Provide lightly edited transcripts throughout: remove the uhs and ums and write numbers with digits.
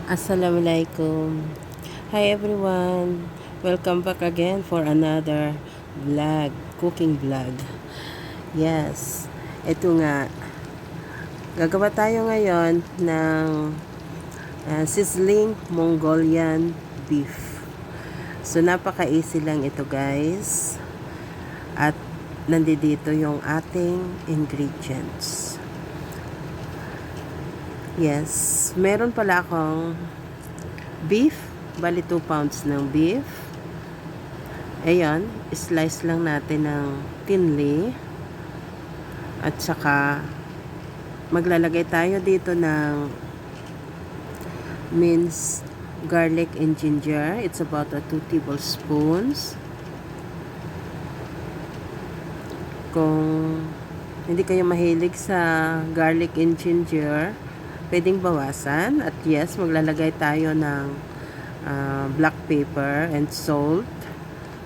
Assalamualaikum. Hi everyone. Welcome back again for another vlog, cooking vlog. Yes, ito nga. Gagawa tayo ngayon ng sizzling Mongolian beef. So napaka-easy lang ito, guys. At nandito yung ating ingredients. Yes, meron pala akong beef, bali 2 pounds ng beef. Ayan, slice lang natin ng thinly. At saka maglalagay tayo dito ng minced garlic and ginger. It's about 2 tablespoons. Kung hindi kayo mahilig sa garlic and ginger, pwedeng bawasan. At yes, maglalagay tayo ng black pepper and salt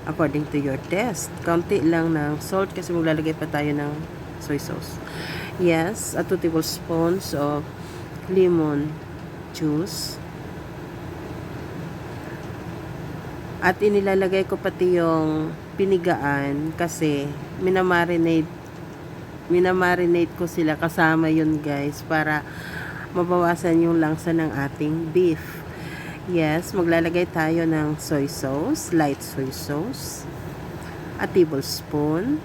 according to your taste. Kaunti lang ng salt kasi maglalagay pa tayo ng soy sauce. Yes, 2 tablespoons of lemon juice. At inilalagay ko pati yung pinigaan kasi minamarinate ko sila kasama yun, guys, para mabawasan yung langsa ng ating beef. Yes, maglalagay tayo ng soy sauce, light soy sauce, a tablespoon,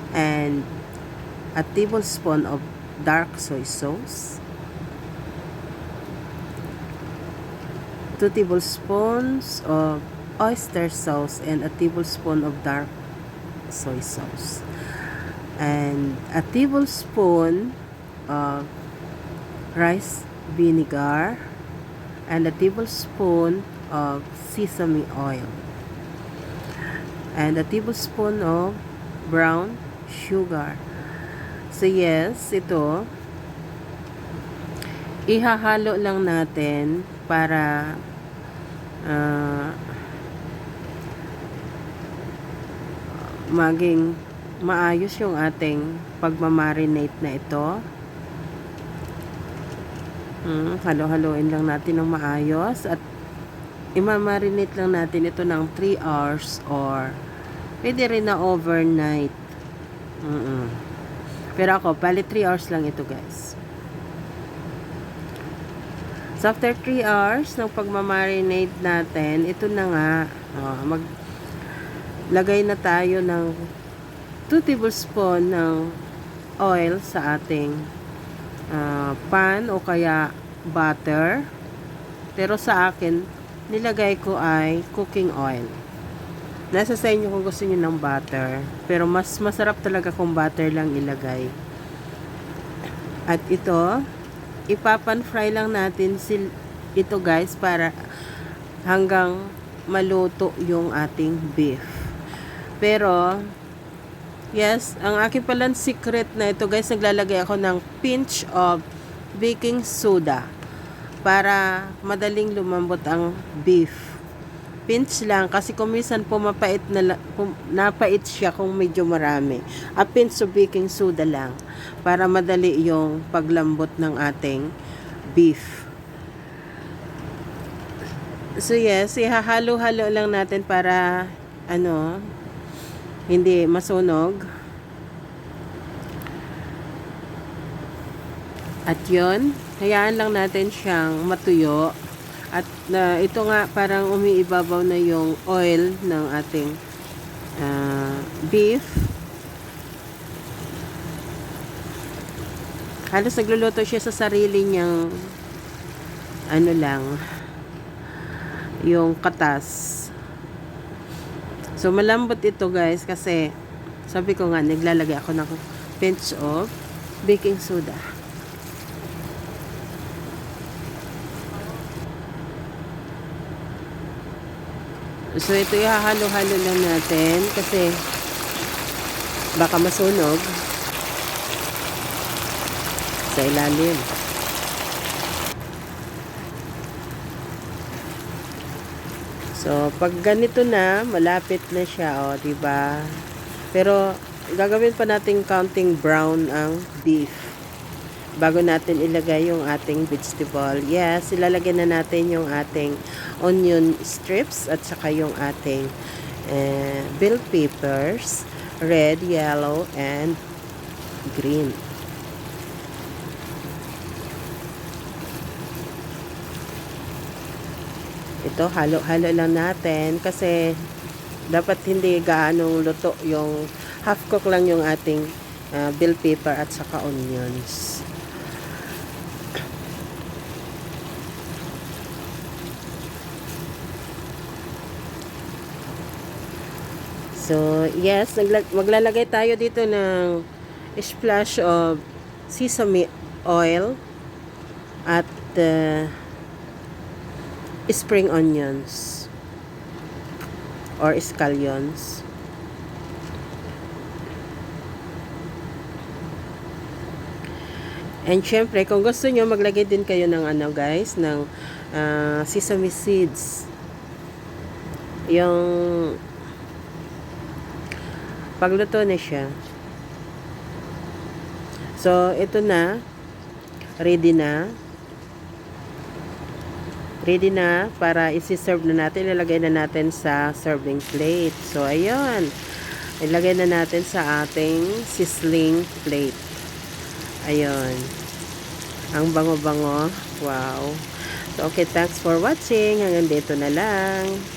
and a tablespoon of dark soy sauce, 2 tablespoons of oyster sauce, and a tablespoon of dark soy sauce, and a tablespoon of rice vinegar, and a tablespoon of sesame oil, and a tablespoon of brown sugar. So yes, ito ihahalo lang natin para maging maayos yung ating pagmamarinate na ito. Halo-haloin lang natin ng maayos at imamarinate lang natin ito ng 3 hours or pwede rin na overnight. Pero ako, bali 3 hours lang ito, guys. So after 3 hours ng pagmamarinate natin, ito na nga, maglagay na tayo ng 2 tablespoon ng oil sa ating pan o kaya butter. Pero sa akin, nilagay ko ay cooking oil. Nasa sa inyo kung gusto niyo ng butter. Pero mas masarap talaga kung butter lang ilagay. At ito, ipapan fry lang natin ito, guys, para hanggang maluto yung ating beef. Pero yes, ang aking palang secret na ito, guys, naglalagay ako ng pinch of baking soda para madaling lumambot ang beef. Pinch lang kasi kung minsan napait siya kung medyo marami. A pinch of baking soda lang para madali yung paglambot ng ating beef. So yes, ihahalo-halo lang natin para hindi masunog. At yun, hayaan lang natin siyang matuyo. At ito nga, parang umiibabaw na yung oil ng ating beef. Halos nagluluto siya sa sarili niyang yung katas. So malambot ito, guys, kasi sabi ko nga, naglalagay ako ng pinch of baking soda. So ito ihahalo-halo lang natin kasi baka masunog sa ilalim. So pag ganito na, malapit na siya, diba? Pero gagawin pa natin counting brown ang beef. bago natin ilagay yung ating vegetable. Yes, ilalagay na natin yung ating onion strips at saka yung ating bell peppers, red, yellow, and green. Ito, halo-halo lang natin kasi dapat hindi gaanong luto, yung half cook lang yung ating bell pepper at saka onions. So, yes, maglalagay tayo dito ng splash of sesame oil at spring onions or scallions. And syempre, kung gusto nyo, maglagay din kayo ng ano guys, ng sesame seeds. Yung pagluto na siya. So, ito na. Ready na. Ready na para isi-serve na natin. Ilalagay na natin sa serving plate. So, ayun. Ilagay na natin sa ating sizzling plate. Ayun. Ang bango-bango. Wow. So, okay. Thanks for watching. Hanggang dito na lang.